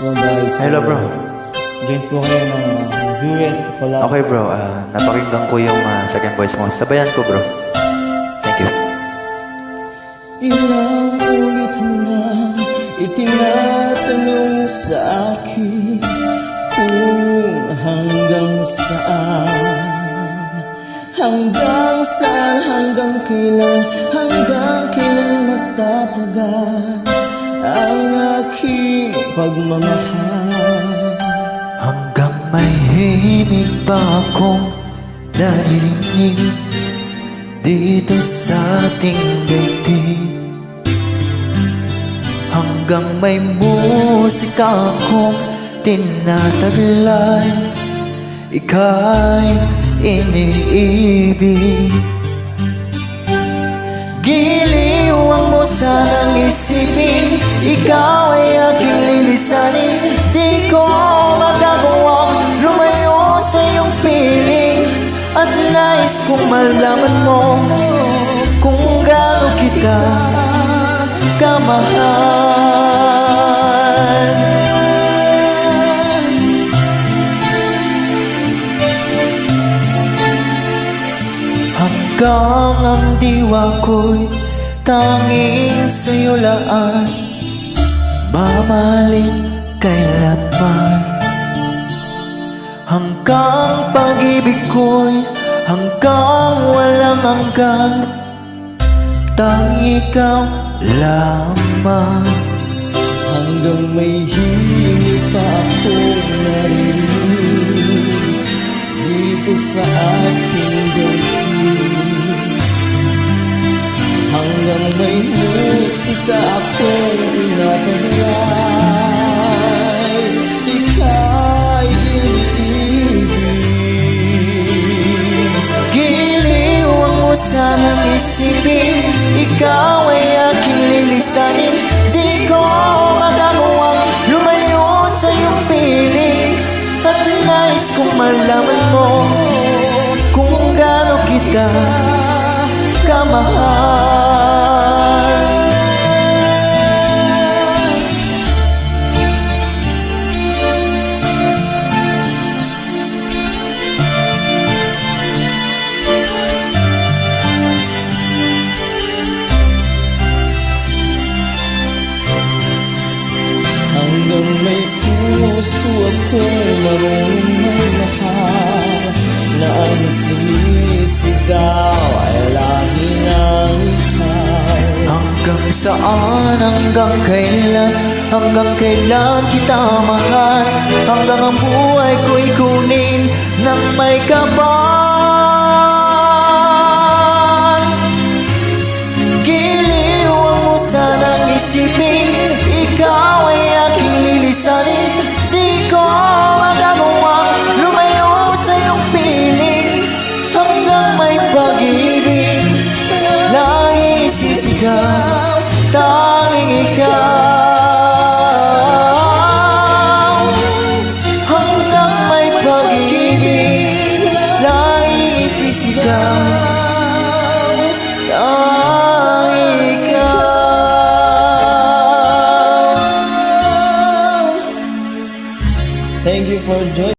Hello guys. Hello bro. Join po kayo ng duet collab. Okay bro, napakinggan ko yung second voice mo. Sabayan ko bro. Thank you. Ilang ulit mo na itinatanong sa akin kung hanggang saan, hanggang kailan magtatagal ang aking pagmamahal. Hanggang may himig pa akong naririnig dito sa ating daigdig, hanggang may musika akong tinataglay, ika'y iniibig. Giliwang mo sanang isipin, ikaw ay aking lilisanin. Di ko magagawang lumayo sa iyong piling, at nais kong malaman mo kung gaano kita kamahal. Hanggang ang diwa ko'y tanging sa'yo laan, mamahalin kailanman. Hanggang pag-ibig ko'y hanggang walang hanggan, tanging ikaw lamang. Hanggang may himig pa akong naririnig dito sa aking daigdig, hanggang may musika akong tinataglay, ika'y iniibig. Giliwang mo sanang isipin, ikaw ay aking lilisanin. Di ko magagawang lumayo sa iyong piling, at nais kong malaman mo kung gaano kita kamahal. Hanggang may puso akong marunong magmahal, na ang sumisigaw ay lahi ng ikaw. Hanggang saan, hanggang kailan kita mahal, hanggang ang buhay ko'y kunin ng may kapal. Giliwang mo sanang isipin, ikaw ay aking lilisanin. Di ko magagawang lumayo sa iyong piling, hanggang may pag-ibig lang isisigaw.